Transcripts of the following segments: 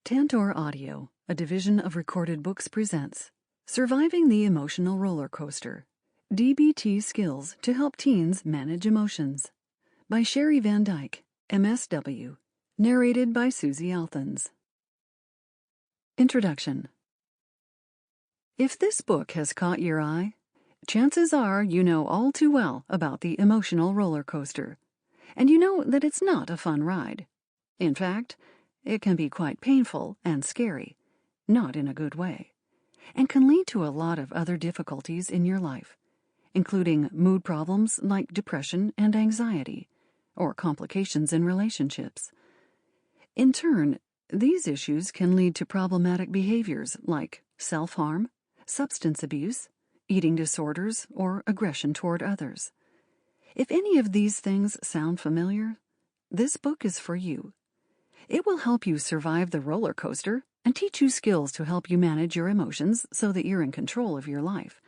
Tantor Audio, a division of Recorded Books, presents Surviving the Emotional Roller Coaster, DBT Skills to Help Teens Manage Emotions, by Sheri Van Dijk, MSW, narrated by Suzie Althens. Introduction. If this book has caught your eye, chances are you know all too well about the emotional roller coaster, and you know that it's not a fun ride. In fact, it can be quite painful and scary, not in a good way, and can lead to a lot of other difficulties in your life, including mood problems like depression and anxiety, or complications in relationships. In turn, these issues can lead to problematic behaviors like self-harm, substance abuse, eating disorders, or aggression toward others. If any of these things sound familiar, this book is for you. It will help you survive the roller coaster and teach you skills to help you manage your emotions so that you're in control of your life,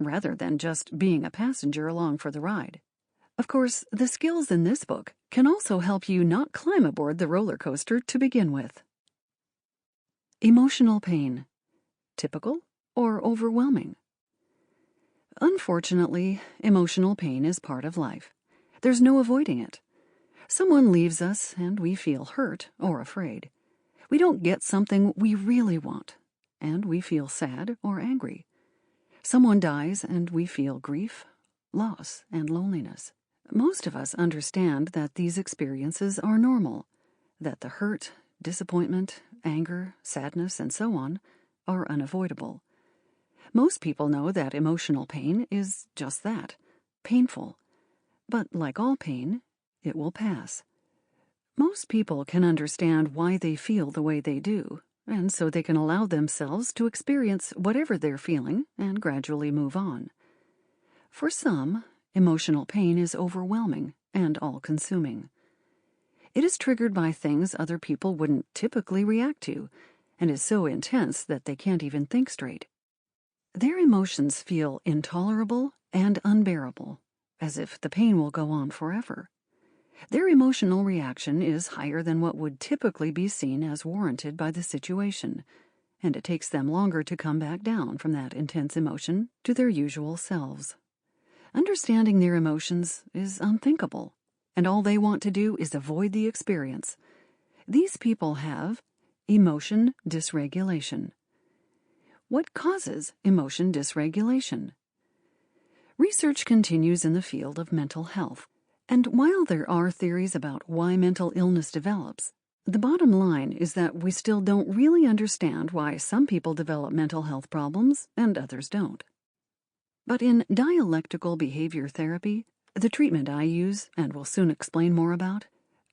rather than just being a passenger along for the ride. Of course, the skills in this book can also help you not climb aboard the roller coaster to begin with. Emotional pain. Typical or overwhelming? Unfortunately, emotional pain is part of life. There's no avoiding it. Someone leaves us and we feel hurt or afraid. We don't get something we really want, and we feel sad or angry. Someone dies and we feel grief, loss, and loneliness. Most of us understand that these experiences are normal, that the hurt, disappointment, anger, sadness, and so on are unavoidable. Most people know that emotional pain is just that, painful. But like all pain, it will pass. Most people can understand why they feel the way they do, and so they can allow themselves to experience whatever they're feeling and gradually move on. For some, emotional pain is overwhelming and all-consuming. It is triggered by things other people wouldn't typically react to, and is so intense that they can't even think straight. Their emotions feel intolerable and unbearable, as if the pain will go on forever. Their emotional reaction is higher than what would typically be seen as warranted by the situation, and it takes them longer to come back down from that intense emotion to their usual selves. Understanding their emotions is unthinkable, and all they want to do is avoid the experience. These people have emotion dysregulation. What causes emotion dysregulation? Research continues in the field of mental health. And while there are theories about why mental illness develops, the bottom line is that we still don't really understand why some people develop mental health problems and others don't. But in dialectical behavior therapy, the treatment I use and will soon explain more about,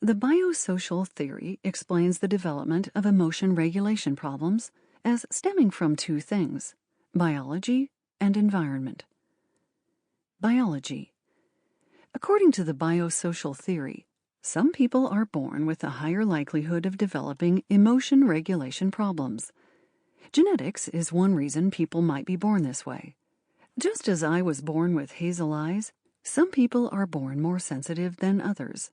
the biosocial theory explains the development of emotion regulation problems as stemming from two things: biology and environment. Biology. According to the biosocial theory, some people are born with a higher likelihood of developing emotion regulation problems. Genetics is one reason people might be born this way. Just as I was born with hazel eyes, some people are born more sensitive than others.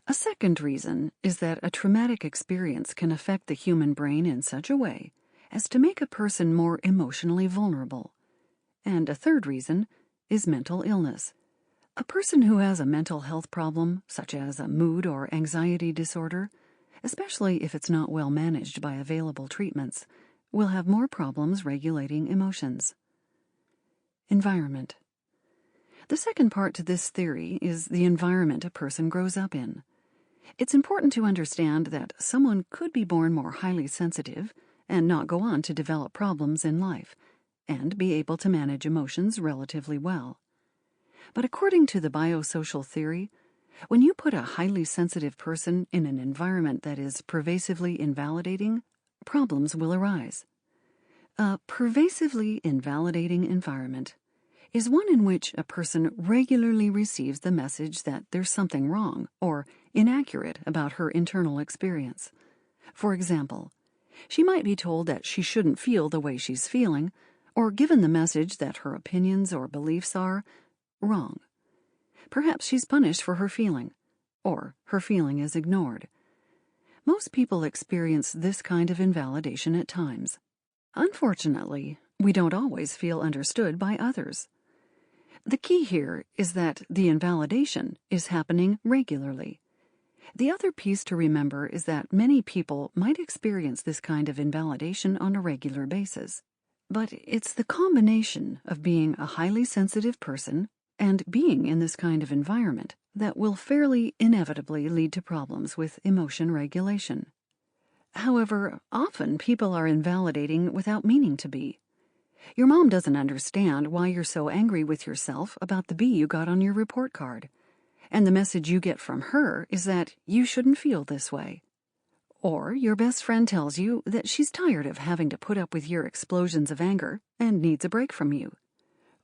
A second reason is that a traumatic experience can affect the human brain in such a way as to make a person more emotionally vulnerable. And a third reason is mental illness. A person who has a mental health problem, such as a mood or anxiety disorder, especially if it's not well managed by available treatments, will have more problems regulating emotions. Environment. The second part to this theory is the environment a person grows up in. It's important to understand that someone could be born more highly sensitive and not go on to develop problems in life, and be able to manage emotions relatively well. But according to the biosocial theory, when you put a highly sensitive person in an environment that is pervasively invalidating, problems will arise. A pervasively invalidating environment is one in which a person regularly receives the message that there's something wrong or inaccurate about her internal experience. For example, she might be told that she shouldn't feel the way she's feeling, or given the message that her opinions or beliefs are wrong. Perhaps she's punished for her feeling, or her feeling is ignored. Most people experience this kind of invalidation at times. Unfortunately, we don't always feel understood by others. The key here is that the invalidation is happening regularly. The other piece to remember is that many people might experience this kind of invalidation on a regular basis. But it's the combination of being a highly sensitive person and being in this kind of environment that will fairly inevitably lead to problems with emotion regulation. However, often people are invalidating without meaning to be. Your mom doesn't understand why you're so angry with yourself about the B you got on your report card, and the message you get from her is that you shouldn't feel this way. Or your best friend tells you that she's tired of having to put up with your explosions of anger and needs a break from you.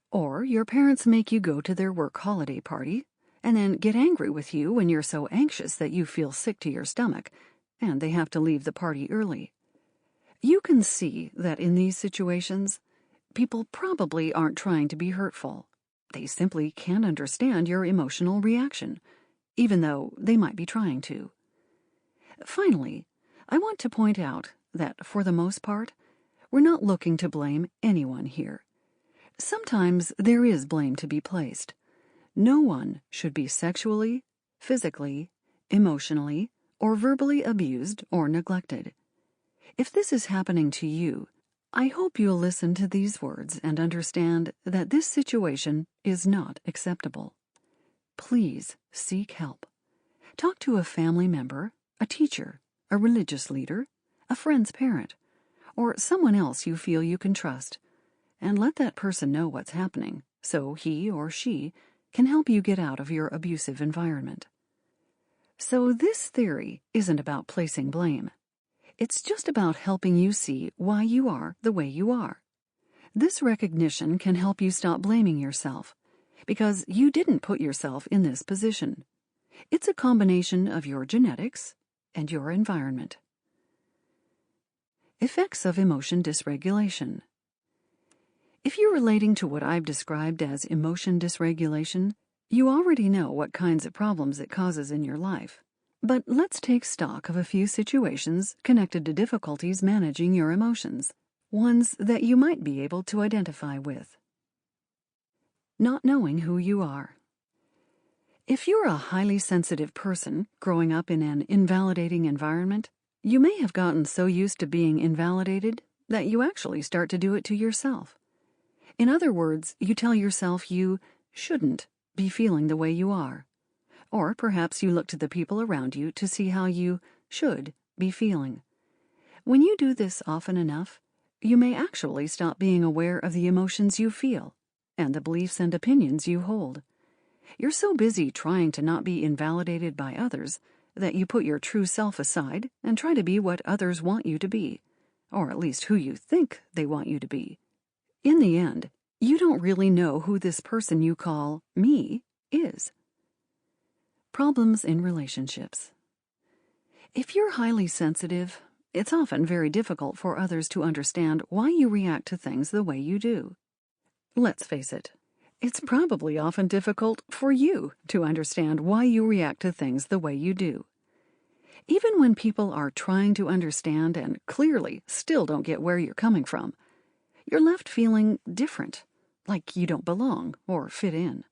Or your parents make you go to their work holiday party and then get angry with you when you're so anxious that you feel sick to your stomach and they have to leave the party early. You can see that in these situations, people probably aren't trying to be hurtful. They simply can't understand your emotional reaction, even though they might be trying to. Finally, I want to point out that, for the most part, we're not looking to blame anyone here. Sometimes there is blame to be placed. No one should be sexually, physically, emotionally, or verbally abused or neglected. If this is happening to you, I hope you'll listen to these words and understand that this situation is not acceptable. Please seek help. Talk to a family member, a teacher, a religious leader, a friend's parent, or someone else you feel you can trust, and let that person know what's happening so he or she can help you get out of your abusive environment. So this theory isn't about placing blame. It's just about helping you see why you are the way you are. This recognition can help you stop blaming yourself, because you didn't put yourself in this position. It's a combination of your genetics and your environment. Effects of emotion dysregulation. If you're relating to what I've described as emotion dysregulation, you already know what kinds of problems it causes in your life. But let's take stock of a few situations connected to difficulties managing your emotions, ones that you might be able to identify with. Not knowing who you are. If you're a highly sensitive person growing up in an invalidating environment, you may have gotten so used to being invalidated that you actually start to do it to yourself. In other words, you tell yourself you shouldn't be feeling the way you are. Or perhaps you look to the people around you to see how you should be feeling. When you do this often enough, you may actually stop being aware of the emotions you feel and the beliefs and opinions you hold. You're so busy trying to not be invalidated by others that you put your true self aside and try to be what others want you to be, or at least who you think they want you to be. In the end, you don't really know who this person you call me is. Problems in relationships. If you're highly sensitive, it's often very difficult for others to understand why you react to things the way you do. Let's face it, it's probably often difficult for you to understand why you react to things the way you do. Even when people are trying to understand and clearly still don't get where you're coming from, you're left feeling different, like you don't belong or fit in.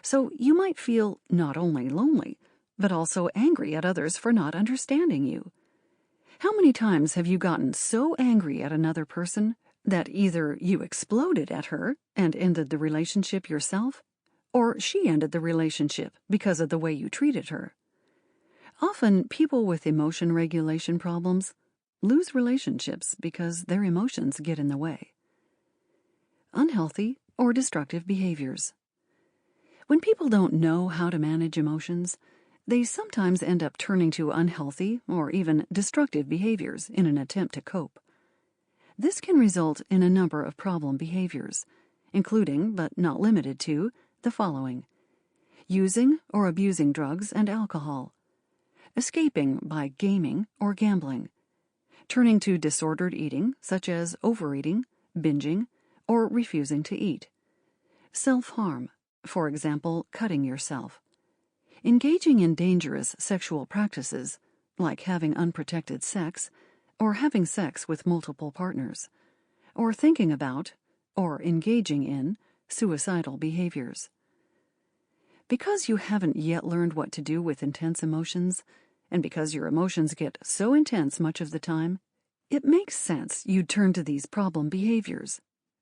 So you might feel not only lonely, but also angry at others for not understanding you. How many times have you gotten so angry at another person that either you exploded at her and ended the relationship yourself, or she ended the relationship because of the way you treated her? Often, people with emotion regulation problems lose relationships because their emotions get in the way. Unhealthy or destructive behaviors. When people don't know how to manage emotions, they sometimes end up turning to unhealthy or even destructive behaviors in an attempt to cope. This can result in a number of problem behaviors, including, but not limited to, the following: using or abusing drugs and alcohol, escaping by gaming or gambling, turning to disordered eating, such as overeating, binging, or refusing to eat, self-harm, for example, cutting yourself, engaging in dangerous sexual practices, like having unprotected sex, or having sex with multiple partners, or thinking about, or engaging in, suicidal behaviors. Because you haven't yet learned what to do with intense emotions, and because your emotions get so intense much of the time, it makes sense you'd turn to these problem behaviors.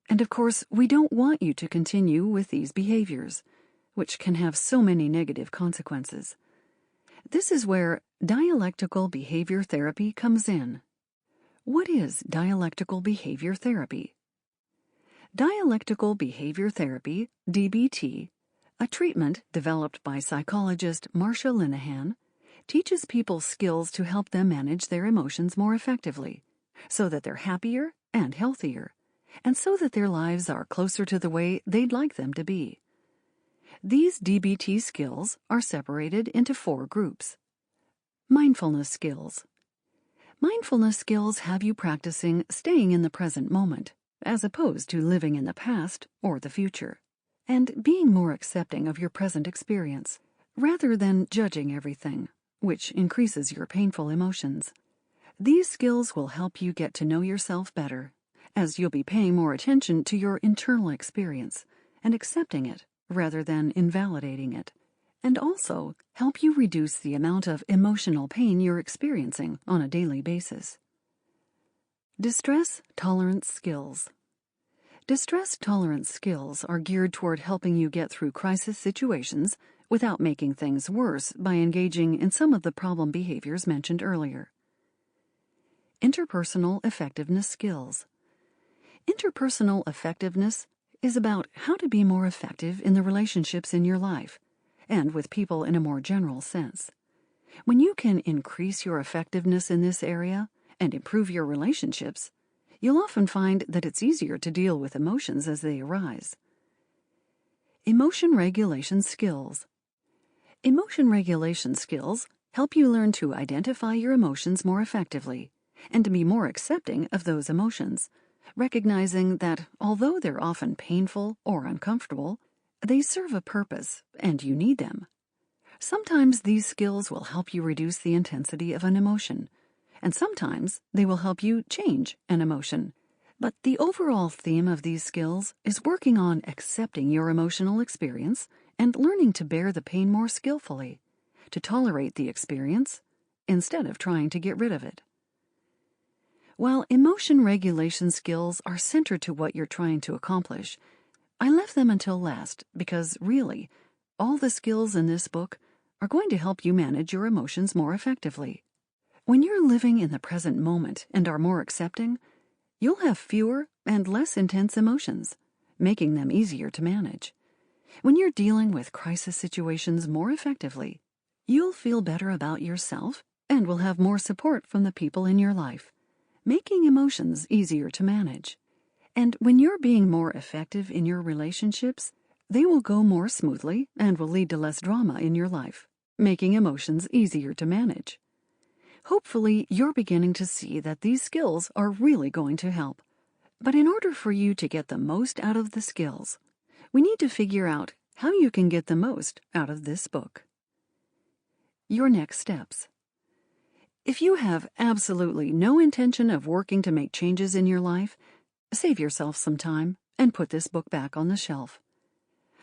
And of course, we don't want you to continue with these behaviors, which can have so many negative consequences. This is where dialectical behavior therapy comes in. What is dialectical behavior therapy? Dialectical behavior therapy, DBT, a treatment developed by psychologist Marsha Linehan, teaches people skills to help them manage their emotions more effectively, so that they're happier and healthier, and so that their lives are closer to the way they'd like them to be. These DBT skills are separated into 4 groups. Mindfulness skills. Mindfulness skills have you practicing staying in the present moment, as opposed to living in the past or the future, and being more accepting of your present experience, rather than judging everything, which increases your painful emotions. These skills will help you get to know yourself better, as you'll be paying more attention to your internal experience and accepting it rather than invalidating it, and also help you reduce the amount of emotional pain you're experiencing on a daily basis. Distress tolerance skills. Distress tolerance skills are geared toward helping you get through crisis situations without making things worse by engaging in some of the problem behaviors mentioned earlier. Interpersonal effectiveness skills. Interpersonal effectiveness is about how to be more effective in the relationships in your life, and with people in a more general sense. When you can increase your effectiveness in this area and improve your relationships, you'll often find that it's easier to deal with emotions as they arise. Emotion regulation skills. Emotion regulation skills help you learn to identify your emotions more effectively and to be more accepting of those emotions, recognizing that although they're often painful or uncomfortable, they serve a purpose and you need them. Sometimes these skills will help you reduce the intensity of an emotion, and sometimes they will help you change an emotion. But the overall theme of these skills is working on accepting your emotional experience and learning to bear the pain more skillfully, to tolerate the experience instead of trying to get rid of it. While emotion regulation skills are centered to what you're trying to accomplish, I left them until last because, really, all the skills in this book are going to help you manage your emotions more effectively. When you're living in the present moment and are more accepting, you'll have fewer and less intense emotions, making them easier to manage. When you're dealing with crisis situations more effectively, you'll feel better about yourself and will have more support from the people in your life, making emotions easier to manage. And when you're being more effective in your relationships, they will go more smoothly and will lead to less drama in your life, making emotions easier to manage. Hopefully, you're beginning to see that these skills are really going to help. But in order for you to get the most out of the skills, we need to figure out how you can get the most out of this book. Your next steps. If you have absolutely no intention of working to make changes in your life, save yourself some time and put this book back on the shelf.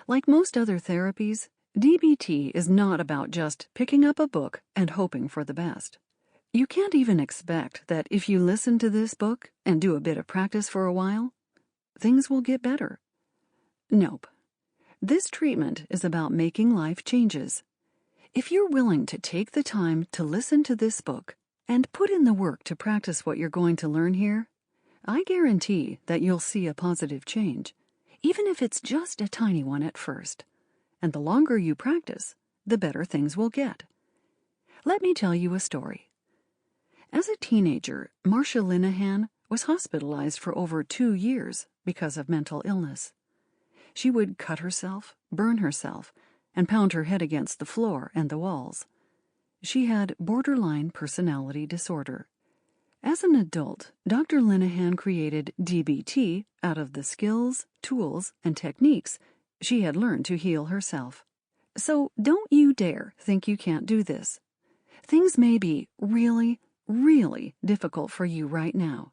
Like most other therapies, DBT is not about just picking up a book and hoping for the best. You can't even expect that if you listen to this book and do a bit of practice for a while, things will get better. Nope. This treatment is about making life changes. If you're willing to take the time to listen to this book and put in the work to practice what you're going to learn here, I guarantee that you'll see a positive change, even if it's just a tiny one at first. And the longer you practice, the better things will get. Let me tell you a story. As a teenager, Marsha Linehan was hospitalized for over 2 years because of mental illness. She would cut herself, burn herself, and pound her head against the floor and the walls. She had borderline personality disorder. As an adult, Dr. Linehan created DBT out of the skills, tools, and techniques she had learned to heal herself. So don't you dare think you can't do this. Things may be really, really difficult for you right now,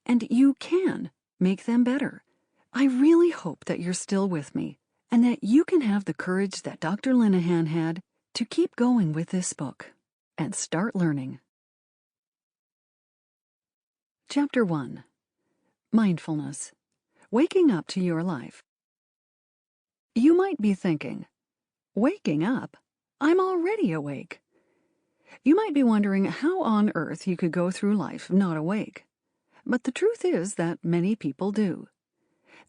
and you can make them better. I really hope that you're still with me and that you can have the courage that Dr. Linehan had to keep going with this book and start learning. Chapter 1. Mindfulness. Waking up to your life. You might be thinking, waking up? I'm already awake. You might be wondering how on earth you could go through life not awake. But the truth is that many people do.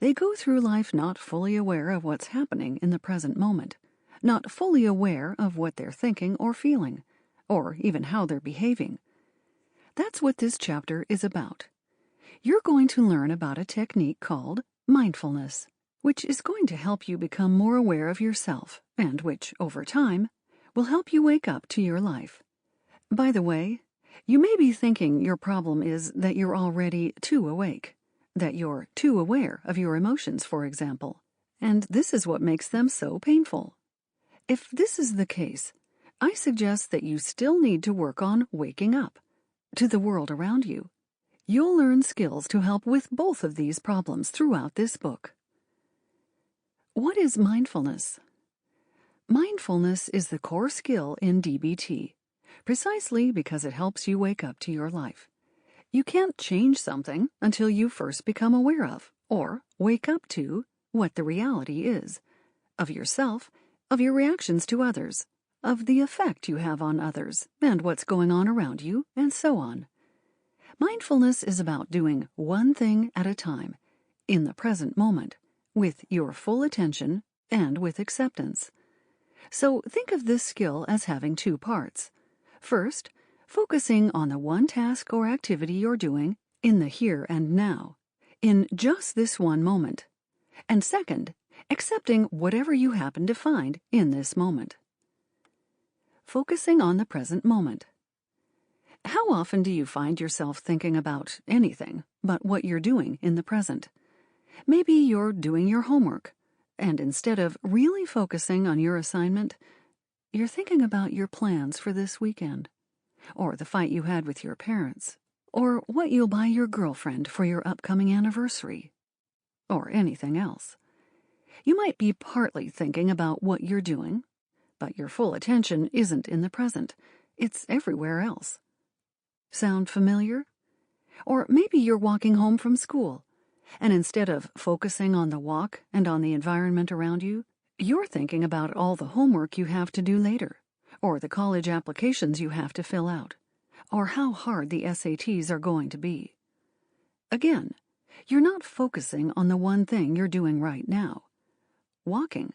They go through life not fully aware of what's happening in the present moment, not fully aware of what they're thinking or feeling, or even how they're behaving. That's what this chapter is about. You're going to learn about a technique called mindfulness, which is going to help you become more aware of yourself, and which, over time, will help you wake up to your life. By the way, you may be thinking your problem is that you're already too awake, that you're too aware of your emotions, for example, and this is what makes them so painful. If this is the case, I suggest that you still need to work on waking up to the world around you. You'll learn skills to help with both of these problems throughout this book. What is mindfulness? Mindfulness is the core skill in DBT, precisely because it helps you wake up to your life. You can't change something until you first become aware of, or wake up to, what the reality is, of yourself, of your reactions to others, of the effect you have on others, and what's going on around you, and so on. Mindfulness is about doing one thing at a time, in the present moment, with your full attention and with acceptance. So think of this skill as having two parts. First, focusing on the one task or activity you're doing in the here and now, in just this one moment. And second, accepting whatever you happen to find in this moment. Focusing on the present moment. How often do you find yourself thinking about anything but what you're doing in the present? Maybe you're doing your homework, and instead of really focusing on your assignment, you're thinking about your plans for this weekend, or the fight you had with your parents, or what you'll buy your girlfriend for your upcoming anniversary, or anything else. You might be partly thinking about what you're doing, but your full attention isn't in the present. It's everywhere else. Sound familiar? Or maybe you're walking home from school, and instead of focusing on the walk and on the environment around you, you're thinking about all the homework you have to do later, or the college applications you have to fill out, or how hard the SATs are going to be. Again, you're not focusing on the one thing you're doing right now, walking.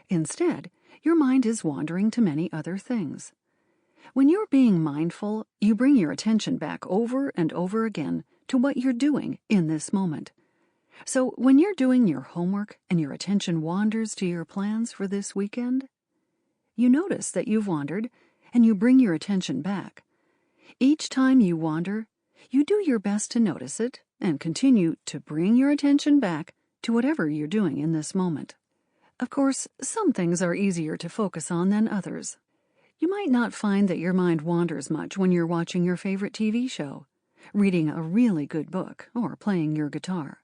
Instead, your mind is wandering to many other things. When you're being mindful, you bring your attention back over and over again to what you're doing in this moment. So when you're doing your homework and your attention wanders to your plans for this weekend, you notice that you've wandered and you bring your attention back. Each time you wander, you do your best to notice it and continue to bring your attention back to whatever you're doing in this moment. Of course, some things are easier to focus on than others. You might not find that your mind wanders much when you're watching your favorite TV show, reading a really good book, or playing your guitar.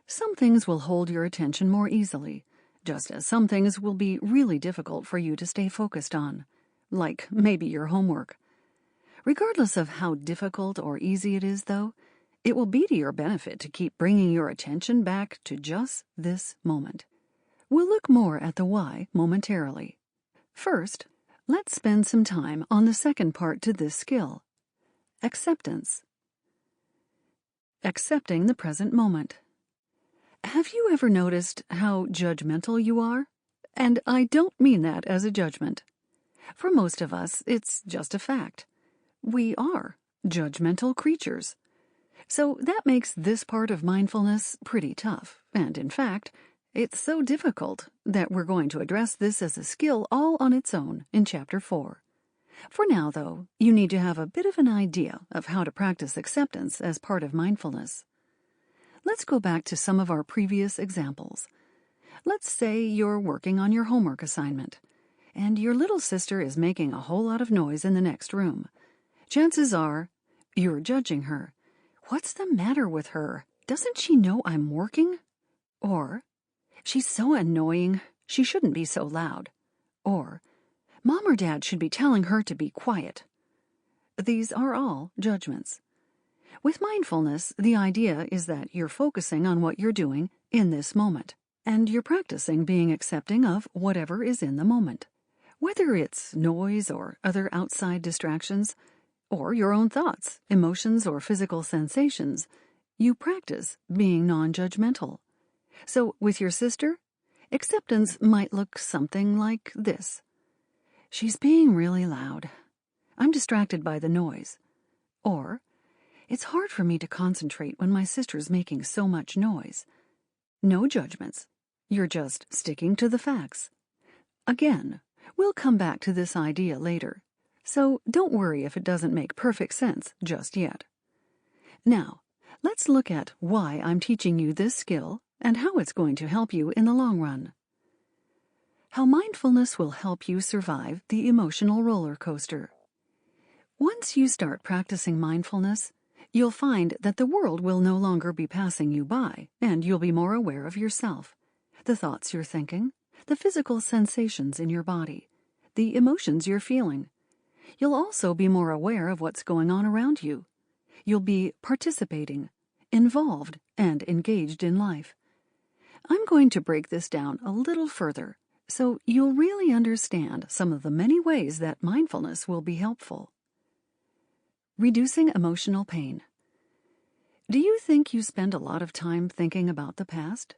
Some things will hold your attention more easily, just as some things will be really difficult for you to stay focused on, like maybe your homework. Regardless of how difficult or easy it is, though, it will be to your benefit to keep bringing your attention back to just this moment. We'll look more at the why momentarily. First, let's spend some time on the second part to this skill, acceptance. Accepting the present moment. Have you ever noticed how judgmental you are? And I don't mean that as a judgment. For most of us, it's just a fact. We are judgmental creatures. So that makes this part of mindfulness pretty tough, and in fact, it's so difficult that we're going to address this as a skill all on its own in Chapter 4. For now, though, you need to have a bit of an idea of how to practice acceptance as part of mindfulness. Let's go back to some of our previous examples. Let's say you're working on your homework assignment, and your little sister is making a whole lot of noise in the next room. Chances are you're judging her. What's the matter with her? Doesn't she know I'm working? Or, she's so annoying, she shouldn't be so loud. Or, Mom or Dad should be telling her to be quiet. These are all judgments. With mindfulness, the idea is that you're focusing on what you're doing in this moment, and you're practicing being accepting of whatever is in the moment. Whether it's noise or other outside distractions, or your own thoughts, emotions, or physical sensations, you practice being non-judgmental. So with your sister, acceptance might look something like this. She's being really loud. I'm distracted by the noise. Or, it's hard for me to concentrate when my sister's making so much noise. No judgments. You're just sticking to the facts. Again, we'll come back to this idea later, so don't worry if it doesn't make perfect sense just yet. Now, let's look at why I'm teaching you this skill and how it's going to help you in the long run. How mindfulness will help you survive the emotional roller coaster. Once you start practicing mindfulness, you'll find that the world will no longer be passing you by, and you'll be more aware of yourself, the thoughts you're thinking, the physical sensations in your body, the emotions you're feeling. You'll also be more aware of what's going on around you. You'll be participating, involved, and engaged in life. I'm going to break this down a little further, so you'll really understand some of the many ways that mindfulness will be helpful. Reducing emotional pain. Do you think you spend a lot of time thinking about the past?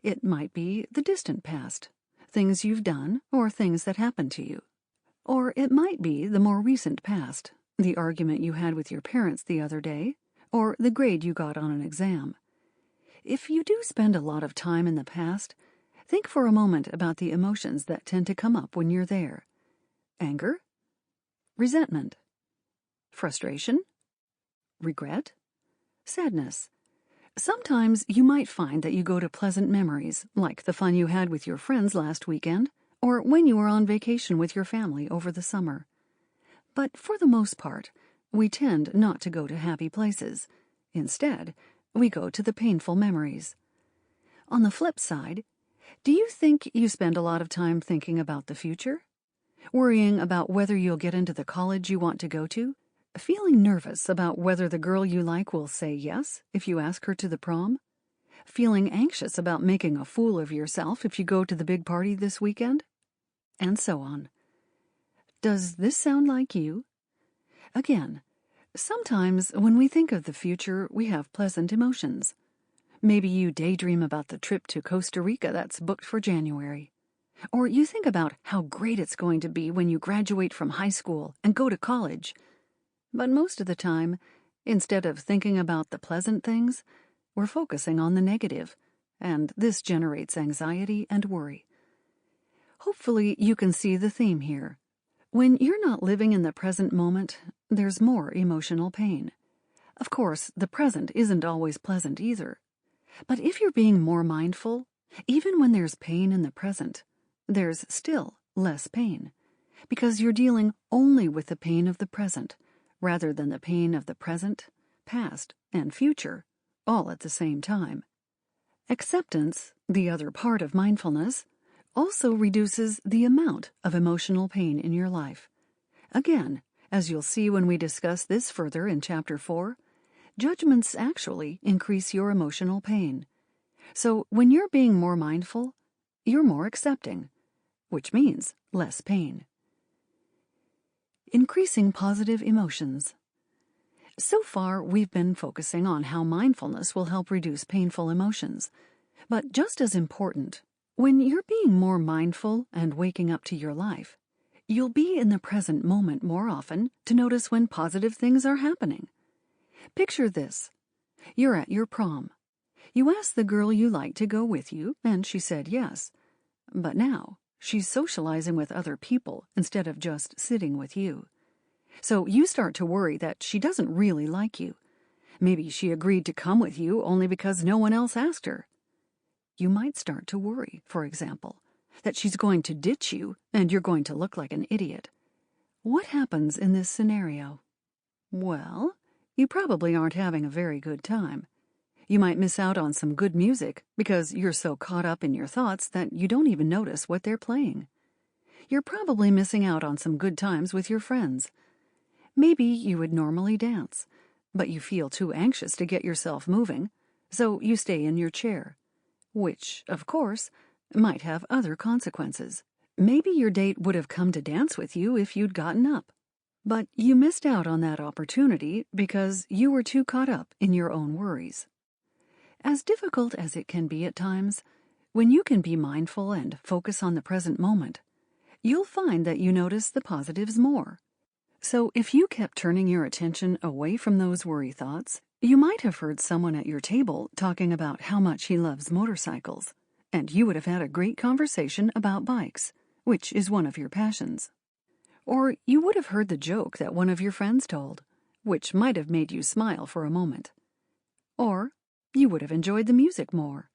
It might be the distant past, things you've done or things that happened to you. Or it might be the more recent past, the argument you had with your parents the other day, or the grade you got on an exam. If you do spend a lot of time in the past, think for a moment about the emotions that tend to come up when you're there. Anger? Resentment? Frustration? Regret? Sadness? Sometimes you might find that you go to pleasant memories, like the fun you had with your friends last weekend, or when you were on vacation with your family over the summer. But for the most part, we tend not to go to happy places. Instead, we go to the painful memories. On the flip side, do you think you spend a lot of time thinking about the future? Worrying about whether you'll get into the college you want to go to? Feeling nervous about whether the girl you like will say yes if you ask her to the prom? Feeling anxious about making a fool of yourself if you go to the big party this weekend? And so on. Does this sound like you? Again, sometimes when we think of the future, we have pleasant emotions. Maybe you daydream about the trip to Costa Rica that's booked for January. Or you think about how great it's going to be when you graduate from high school and go to college. But most of the time, instead of thinking about the pleasant things, we're focusing on the negative, and this generates anxiety and worry. Hopefully you can see the theme here. When you're not living in the present moment, there's more emotional pain. Of course, the present isn't always pleasant either. But if you're being more mindful, even when there's pain in the present, there's still less pain, because you're dealing only with the pain of the present, rather than the pain of the present, past, and future, all at the same time. Acceptance, the other part of mindfulness, also reduces the amount of emotional pain in your life. Again, as you'll see when we discuss this further in Chapter 4, judgments actually increase your emotional pain. So when you're being more mindful, you're more accepting, which means less pain. Increasing positive emotions. So far, we've been focusing on how mindfulness will help reduce painful emotions. But just as important, when you're being more mindful and waking up to your life, you'll be in the present moment more often to notice when positive things are happening. Picture this. You're at your prom. You asked the girl you like to go with you, and she said yes. But now, she's socializing with other people instead of just sitting with you. So you start to worry that she doesn't really like you. Maybe she agreed to come with you only because no one else asked her. You might start to worry, for example, that she's going to ditch you and you're going to look like an idiot. What happens in this scenario? Well, you probably aren't having a very good time. You might miss out on some good music because you're so caught up in your thoughts that you don't even notice what they're playing. You're probably missing out on some good times with your friends. Maybe you would normally dance, but you feel too anxious to get yourself moving, so you stay in your chair, which, of course, might have other consequences. Maybe your date would have come to dance with you if you'd gotten up, but you missed out on that opportunity because you were too caught up in your own worries. As difficult as it can be at times, when you can be mindful and focus on the present moment, you'll find that you notice the positives more. So if you kept turning your attention away from those worry thoughts, you might have heard someone at your table talking about how much he loves motorcycles, and you would have had a great conversation about bikes, which is one of your passions. Or you would have heard the joke that one of your friends told, which might have made you smile for a moment. Or you would have enjoyed the music more.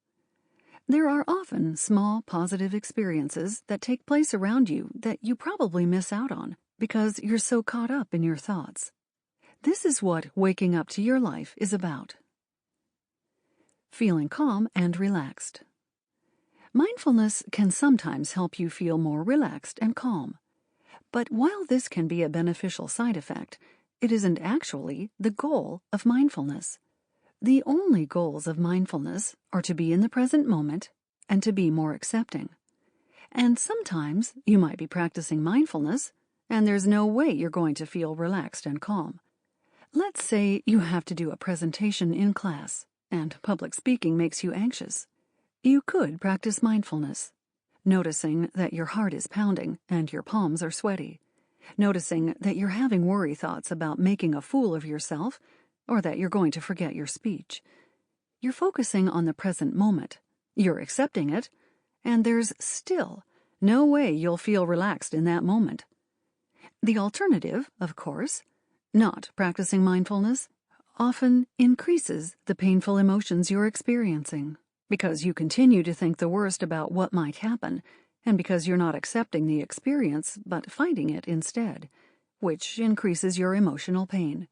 There are often small positive experiences that take place around you that you probably miss out on because you're so caught up in your thoughts. This is what waking up to your life is about. Feeling calm and relaxed. Mindfulness can sometimes help you feel more relaxed and calm. But while this can be a beneficial side effect, it isn't actually the goal of mindfulness. The only goals of mindfulness are to be in the present moment and to be more accepting. And sometimes you might be practicing mindfulness, and there's no way you're going to feel relaxed and calm. Let's say you have to do a presentation in class, and public speaking makes you anxious. You could practice mindfulness, noticing that your heart is pounding and your palms are sweaty, noticing that you're having worry thoughts about making a fool of yourself or that you're going to forget your speech. You're focusing on the present moment, you're accepting it, and there's still no way you'll feel relaxed in that moment. The alternative, of course, not practicing mindfulness, often increases the painful emotions you're experiencing because you continue to think the worst about what might happen and because you're not accepting the experience but fighting it instead, which increases your emotional pain.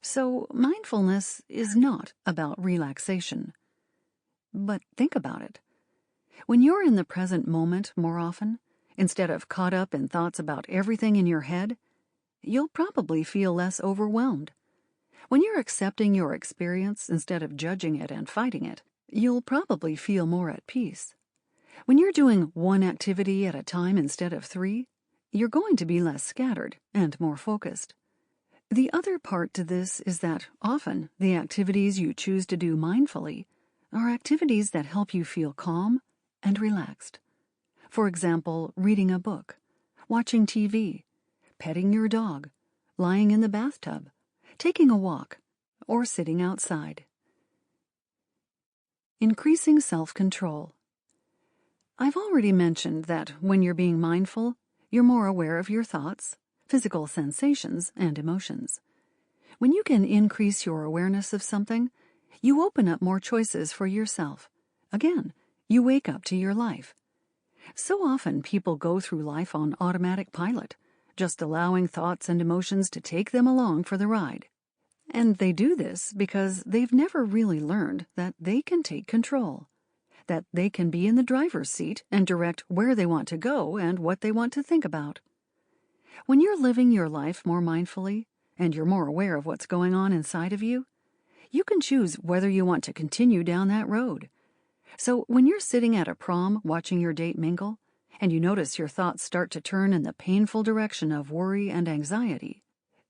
So mindfulness is not about relaxation. But think about it. When you're in the present moment more often, instead of caught up in thoughts about everything in your head, you'll probably feel less overwhelmed. When you're accepting your experience instead of judging it and fighting it, you'll probably feel more at peace. When you're doing one activity at a time instead of 3, you're going to be less scattered and more focused. The other part to this is that often the activities you choose to do mindfully are activities that help you feel calm and relaxed. For example, reading a book, watching TV, petting your dog, lying in the bathtub, taking a walk, or sitting outside. Increasing self-control. I've already mentioned that when you're being mindful, you're more aware of your thoughts, physical sensations, and emotions. When you can increase your awareness of something, you open up more choices for yourself. Again, you wake up to your life. So often people go through life on automatic pilot, just allowing thoughts and emotions to take them along for the ride. And they do this because they've never really learned that they can take control, that they can be in the driver's seat and direct where they want to go and what they want to think about. When you're living your life more mindfully, and you're more aware of what's going on inside of you, you can choose whether you want to continue down that road. So when you're sitting at a prom watching your date mingle, and you notice your thoughts start to turn in the painful direction of worry and anxiety,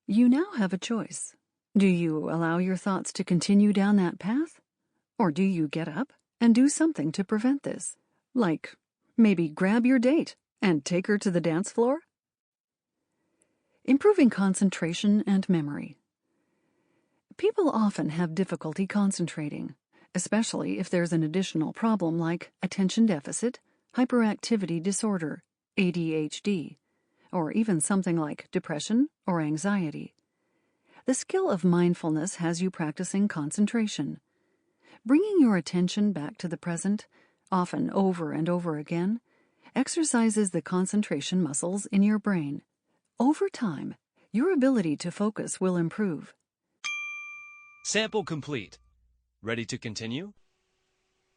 you now have a choice. Do you allow your thoughts to continue down that path? Or do you get up and do something to prevent this? Like maybe grab your date and take her to the dance floor? Improving concentration and memory. People often have difficulty concentrating, especially if there's an additional problem like attention deficit, hyperactivity disorder, ADHD, or even something like depression or anxiety. The skill of mindfulness has you practicing concentration. Bringing your attention back to the present, often over and over again, exercises the concentration muscles in your brain. Over time, your ability to focus will improve. Sample complete. Ready to continue?